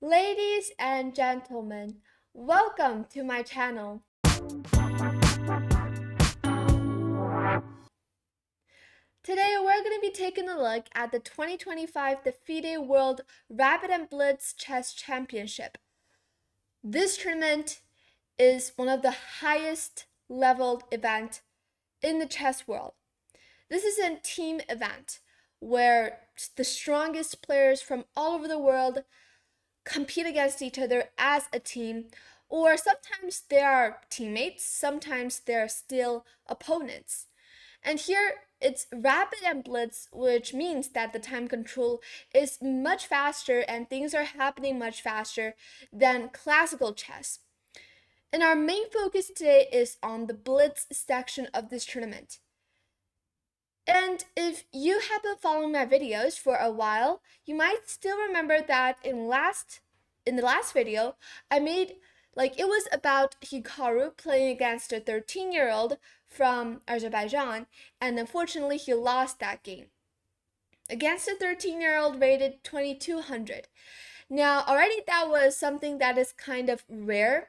Ladies and gentlemen, welcome to my channel. Today we're going to be taking a look at the 2025 FIDE World Rapid and Blitz Chess Championship. This tournament is one of the highest leveled event in the chess world. This is a team event where the strongest players from all over the world compete against each other as a team, or sometimes they are teammates, sometimes they're still opponents. And here it's rapid and blitz, which means that the time control is much faster and things are happening much faster than classical chess. And our main focus today is on the blitz section of this tournament. And if you have been following my videos for a while, you might still remember that in the last video, I made it was about Hikaru playing against a 13-year-old from Azerbaijan, and unfortunately he lost that game against a 13-year-old rated 2200. Now, already that was something that is kind of rare,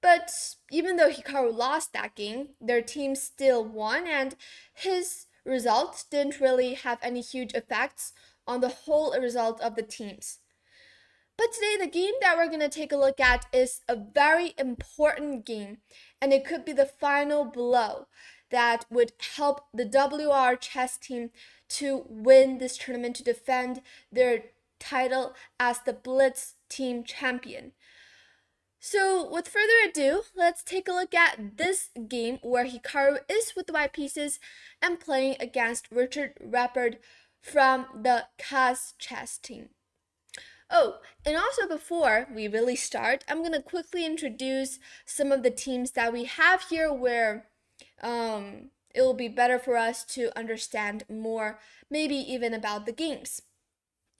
but even though Hikaru lost that game, their team still won, and his results didn't really have any huge effects on the whole result of the teams. But today, the game that we're going to take a look at is a very important game, and it could be the final blow that would help the WR chess team to win this tournament, to defend their title as the Blitz team champion. So with further ado, let's take a look at this game where Hikaru is with the white pieces and playing against Richard Rapport from the Kaz chess team. Oh, and also before we really start, I'm going to quickly introduce some of the teams that we have here where it will be better for us to understand more, maybe even about the games.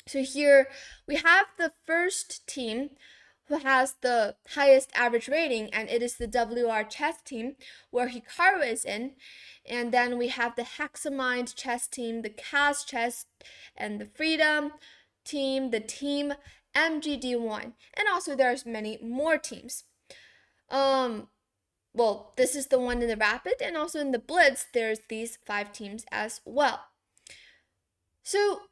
So here we have the first team who has the highest average rating, and it is the WR chess team where Hikaru is in. And then we have the Hexamind chess team, the Kaz chess, and the Freedom team, the team MGD1, and also there's many more teams. Well, this is the one in the Rapid, and also in the Blitz, there's these 5 teams as well. So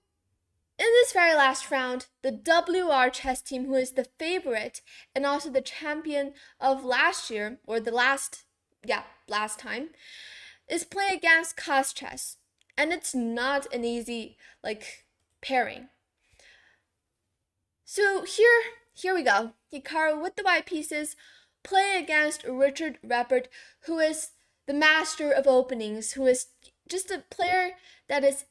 in this very last round, the WR chess team, who is the favorite and also the champion of last year, or the last time, is playing against Kaz chess, and it's not an easy pairing. So here we go. Hikaru with the white pieces playing against Richard Rapport, who is the master of openings, who is just a player that is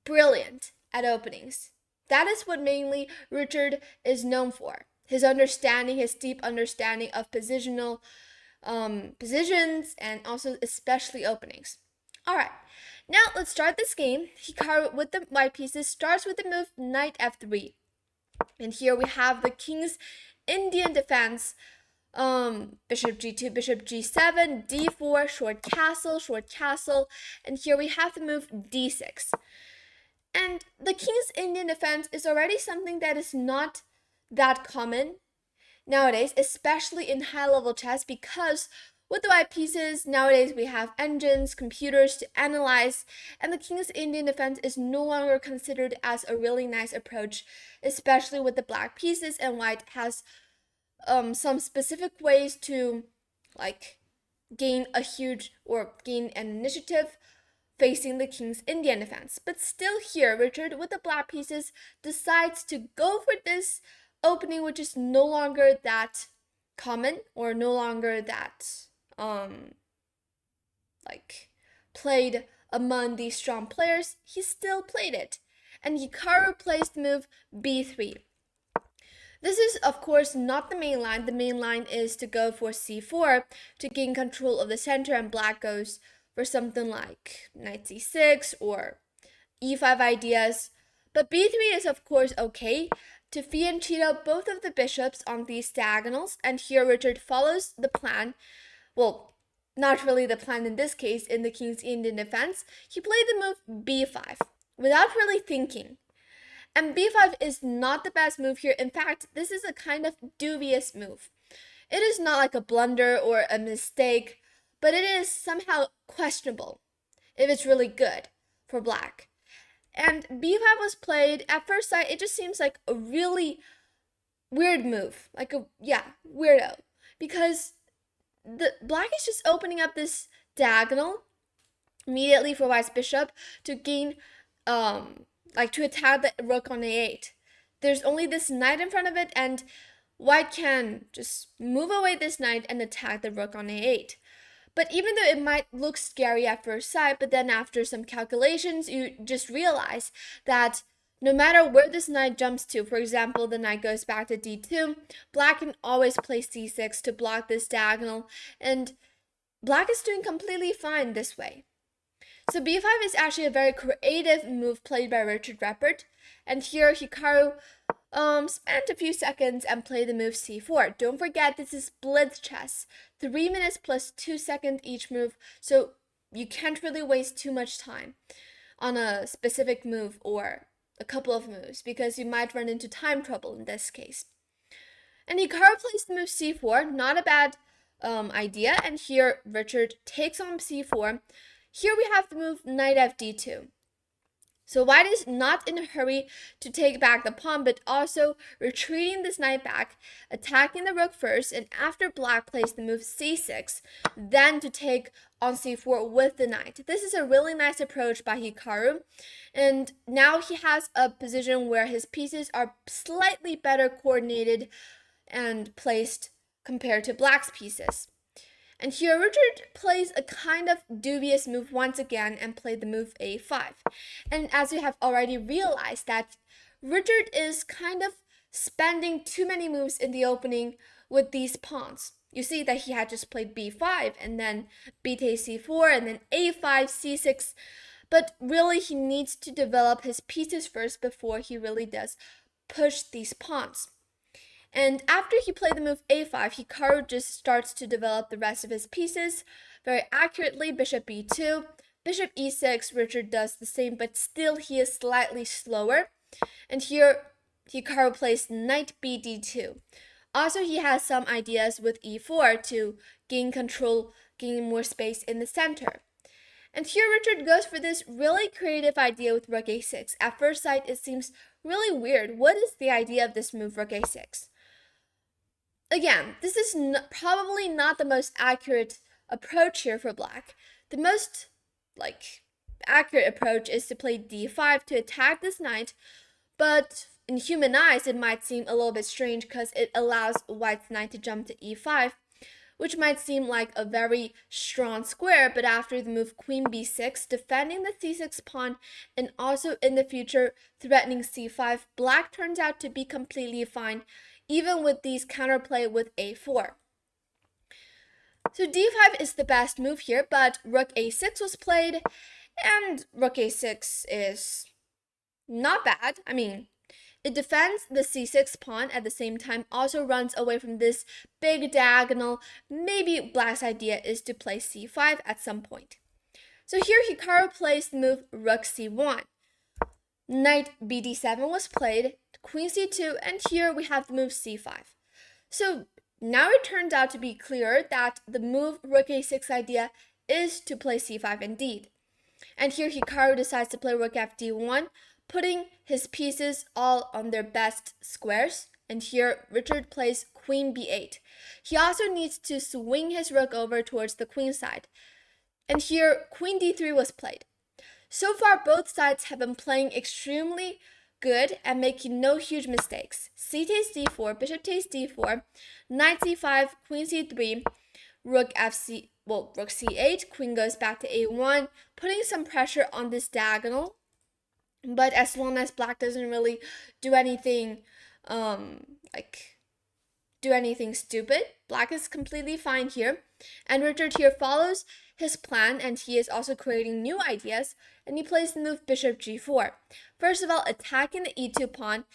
brilliant at openings. That is what mainly Richard is known for. His understanding, his deep understanding of positions, and also especially openings. All right, now let's start this game. Hikaru with the white pieces starts with the move knight f3. And here we have the King's Indian defense. Bishop g2, bishop g7, d4, short castle, and here we have the move d6. And the King's Indian defense is already something that is not that common nowadays, especially in high-level chess, because with the white pieces, nowadays we have engines, computers to analyze, and the King's Indian defense is no longer considered as a really nice approach, especially with the black pieces, and white has some specific ways to gain an initiative facing the King's Indian defense. But still here, Richard with the black pieces decides to go for this opening, which is no longer that common, or no longer that played among these strong players. He still played it, and Hikaru plays the move b3. This is, of course, not the main line. The main line is to go for c4 to gain control of the center, and black goes for something like knight c6 or e5 ideas. But b3 is, of course, okay to fianchetto both of the bishops on these diagonals, and here Richard follows the plan. Well, not really the plan in this case. In the King's Indian defense, he played the move b5 without really thinking. And b5 is not the best move here. In fact, this is a kind of dubious move. It is not like a blunder or a mistake, but it is somehow questionable if it's really good for black. And b5 was played, at first sight, it just seems like a really weird move. Like weirdo. Because the black is just opening up this diagonal immediately for white's bishop to gain, to attack the rook on a8. There's only this knight in front of it, and white can just move away this knight and attack the rook on a8. But even though it might look scary at first sight, but then after some calculations, you just realize that no matter where this knight jumps to, for example, the knight goes back to d2, black can always play c6 to block this diagonal, and black is doing completely fine this way. So b5 is actually a very creative move played by Richard Rapport, and here Hikaru spent a few seconds and played the move c4. Don't forget, this is Blitz chess. 3 minutes plus 2 seconds each move, so you can't really waste too much time on a specific move or a couple of moves, because you might run into time trouble in this case. And Hikaru plays the move c4, not a bad idea, and here Richard takes on c4. Here we have the move knight fd2. So white is not in a hurry to take back the pawn, but also retreating this knight back, attacking the rook first, and after black plays the move c6, then to take on c4 with the knight. This is a really nice approach by Hikaru, and now he has a position where his pieces are slightly better coordinated and placed compared to black's pieces. And here Richard plays a kind of dubious move once again and played the move a5. And as you have already realized, that Richard is kind of spending too many moves in the opening with these pawns. You see that he had just played b5 and then b takes c4 and then a5, c6. But really he needs to develop his pieces first before he really does push these pawns. And after he played the move a5, Hikaru just starts to develop the rest of his pieces very accurately. Bishop b2, bishop e6, Richard does the same, but still he is slightly slower. And here Hikaru plays knight bd2. Also, he has some ideas with e4 to gain control, gain more space in the center. And here Richard goes for this really creative idea with rook a6. At first sight, it seems really weird. What is the idea of this move, rook a6? Again, this is probably not the most accurate approach here for black. The most accurate approach is to play d5 to attack this knight, but in human eyes it might seem a little bit strange because it allows white's knight to jump to e5, which might seem like a very strong square, but after the move queen b6, defending the c6 pawn and also in the future threatening c5, black turns out to be completely fine, even with these counterplay with a4. So d5 is the best move here, but rook a6 was played, and rook a6 is not bad. I mean, it defends the c6 pawn at the same time, also runs away from this big diagonal. Maybe black's idea is to play c5 at some point. So here Hikaru plays the move rook c1. Knight bd7 was played, queen c2, and here we have the move c5. So now it turns out to be clear that the move rook a6 idea is to play c5 indeed. And here Hikaru decides to play rook fd1, putting his pieces all on their best squares. And here Richard plays queen b8. He also needs to swing his rook over towards the queen side. And here queen d3 was played. So far, both sides have been playing extremely good and making no huge mistakes. C takes d4, bishop takes d4, knight c5, queen c3, rook c8, queen goes back to a1, putting some pressure on this diagonal. But as long as black doesn't really do anything, stupid, black is completely fine here. And Richard here follows his plan, and he is also creating new ideas, and he plays the move bishop g4. First of all, attacking the e2 pawn,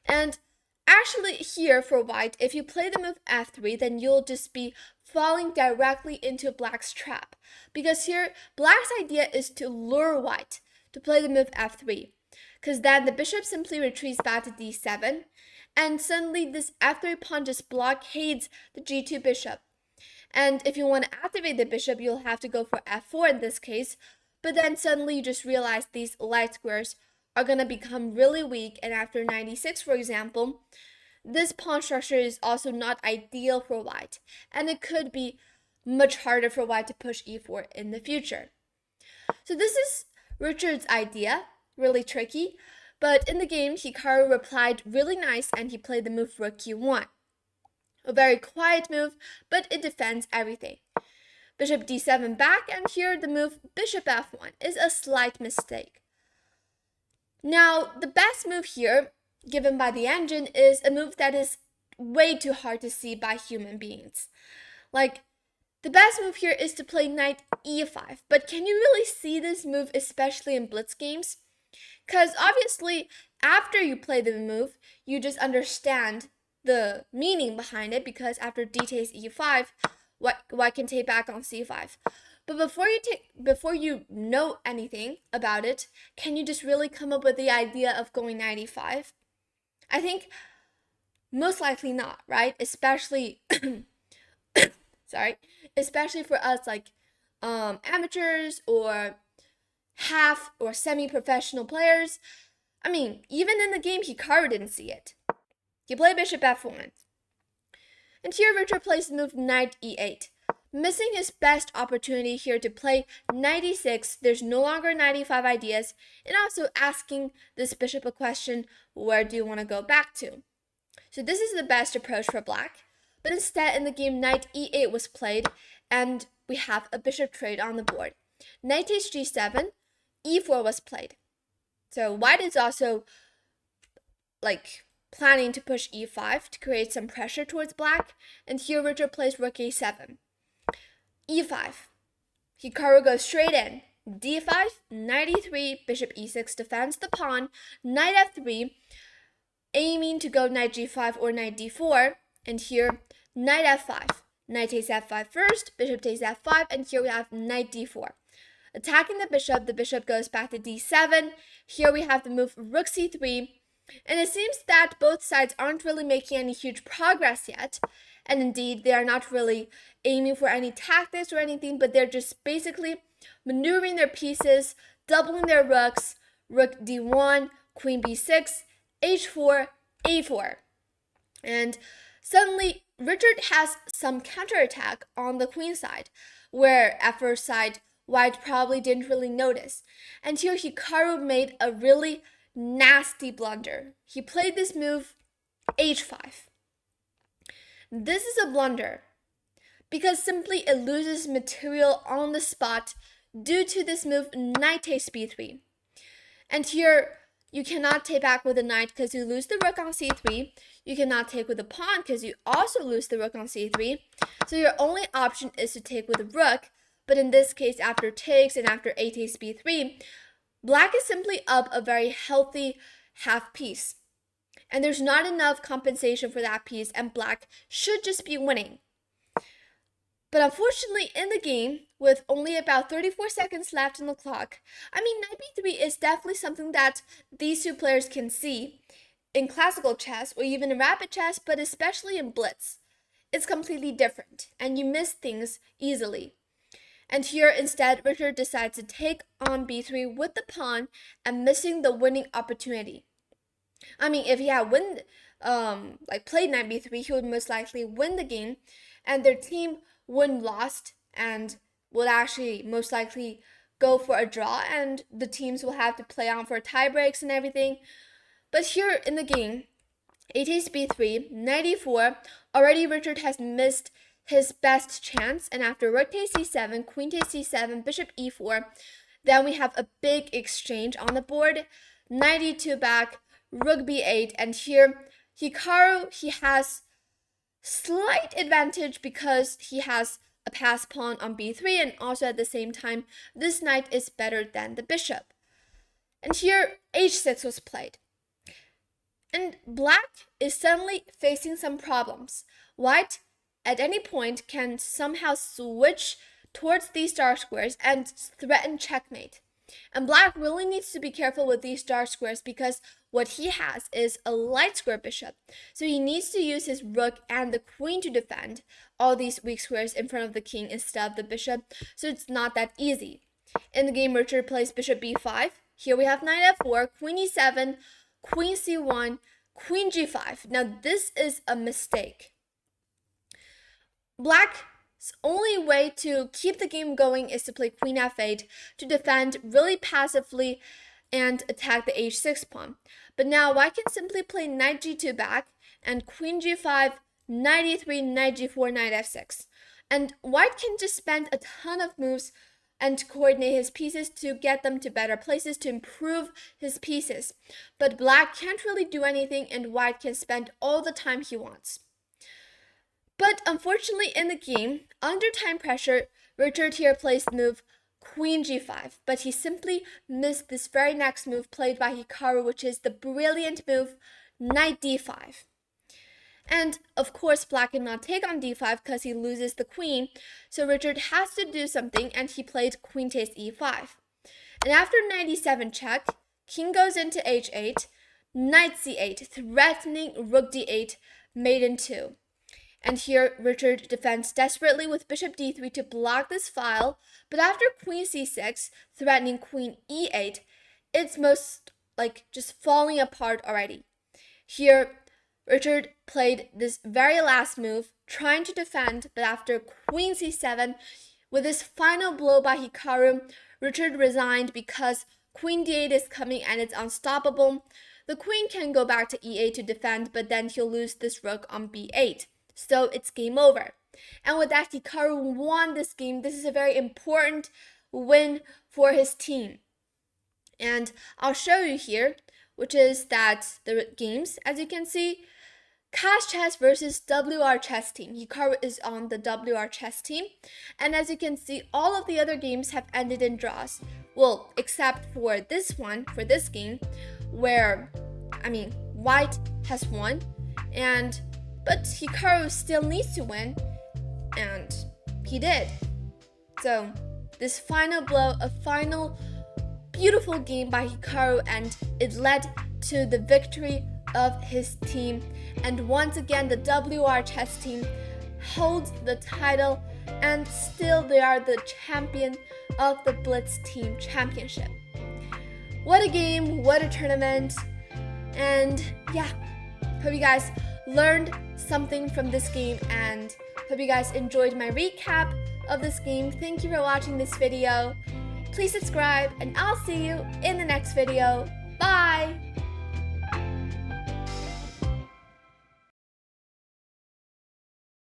and actually here for white, if you play the move f3, then you'll just be falling directly into black's trap, because here black's idea is to lure white to play the move f3. because then the bishop simply retreats back to d7, and suddenly this f3 pawn just blockades the g2 bishop. And if you want to activate the bishop, you'll have to go for f4 in this case, but then suddenly you just realize these light squares are going to become really weak, and after 96, for example, this pawn structure is also not ideal for white, and it could be much harder for white to push e4 in the future. So this is Richard's idea, really tricky, but in the game, Hikaru replied really nice and he played the move rook e1. A very quiet move, but it defends everything. Bishop d7 back, and here the move bishop f1 is a slight mistake. Now, the best move here, given by the engine, is a move that is way too hard to see by human beings. Like, the best move here is to play knight e5, but can you really see this move, especially in Blitz games? Because obviously, after you play the move, you just understand the meaning behind it, because after d takes e5, white can take back on c5. But before you know anything about it, can you just really come up with the idea of going knight e5? I think most likely not, right? Especially especially for us like amateurs or half or semi-professional players. I mean, even in the game, Hikaru didn't see it. He played bishop f1. And here Richard plays the move knight e8. Missing his best opportunity here to play knight e6, there's no longer knight e5 ideas, and also asking this bishop a question, where do you want to go back to? So this is the best approach for black, but instead in the game knight e8 was played, and we have a bishop trade on the board. Knight takes g7, e4 was played. So white is also like planning to push e5 to create some pressure towards black, and here Richard plays rook a7. e5. Hikaru goes straight in. d5, knight e3, bishop e6 defends the pawn, knight f3, aiming to go knight g5 or knight d4, and here knight f5. Knight takes f5 first, bishop takes f5, and here we have knight d4. Attacking the bishop goes back to d7. Here we have the move rook c3, and it seems that both sides aren't really making any huge progress yet. And indeed, they are not really aiming for any tactics or anything, but they're just basically maneuvering their pieces, doubling their rooks, rook d1, queen b6, h4, a4. And suddenly, Richard has some counterattack on the queen side, where at first sight, white probably didn't really notice. And here Hikaru made a really nasty blunder. He played this move h5. This is a blunder because simply it loses material on the spot due to this move knight takes b3. And here you cannot take back with the knight because you lose the rook on c3. You cannot take with the pawn because you also lose the rook on c3. So your only option is to take with the rook, but in this case after takes and after a takes b3, black is simply up a very healthy half piece. And there's not enough compensation for that piece, and black should just be winning. But unfortunately, in the game, with only about 34 seconds left on the clock, knight b3 is definitely something that these two players can see in classical chess or even in rapid chess, but especially in Blitz. It's completely different, and you miss things easily. And here, instead, Richard decides to take on b3 with the pawn and missing the winning opportunity. If he had played knight b3, he would most likely win the game, and their team wouldn't lost and would actually most likely go for a draw, and the teams will have to play on for tie breaks and everything. But here in the game, a takes b3, knight e4, already Richard has missed his best chance, and after rook takes c7, queen takes c7, bishop e4, then we have a big exchange on the board, knight e2 back, rook b8, and here Hikaru, he has slight advantage because he has a passed pawn on b3, and also at the same time this knight is better than the bishop. And here h6 was played, and black is suddenly facing some problems. White at any point can somehow switch towards these dark squares and threaten checkmate. And black really needs to be careful with these dark squares because what he has is a light square bishop. So he needs to use his rook and the queen to defend all these weak squares in front of the king instead of the bishop. So it's not that easy. In the game, Richard plays bishop b5. Here we have knight f4, queen e7, queen c1, queen g5. Now this is a mistake. Black's only way to keep the game going is to play queen f8 to defend really passively and attack the h6 pawn. But now white can simply play knight g2 back and queen g5, knight e3, knight g4, knight f6. And white can just spend a ton of moves and coordinate his pieces to get them to better places to improve his pieces. But black can't really do anything and white can spend all the time he wants. But unfortunately in the game, under time pressure, Richard here plays the move queen g5, but he simply missed this very next move played by Hikaru, which is the brilliant move knight d5. And of course, black cannot take on d5 because he loses the queen, so Richard has to do something and he played queen takes e5. And after knight e7 check, king goes into h8, knight c8, threatening rook d8, mate in 2. And here, Richard defends desperately with bishop d3 to block this file, but after queen c6, threatening queen e8, it's most like just falling apart already. Here, Richard played this very last move, trying to defend, but after queen c7, with this final blow by Hikaru, Richard resigned because queen d8 is coming and it's unstoppable. The queen can go back to e8 to defend, but then he'll lose this rook on b8. So it's game over. And with that, Hikaru won this game. This is a very important win for his team. And I'll show you here, which is that the games, as you can see, Cash Chess versus WR Chess team. Hikaru is on the WR Chess team. And as you can see, all of the other games have ended in draws. Well, except for this one, for this game, where, white has won. But Hikaru still needs to win, and he did. So this final blow, a final beautiful game by Hikaru, and it led to the victory of his team. And once again, the WR Chess team holds the title, and still they are the champion of the Blitz Team Championship. What a game, what a tournament, and yeah, hope you guys learned something from this game and hope you guys enjoyed my recap of this game. Thank you for watching this video. Please subscribe and I'll see you in the next video. Bye!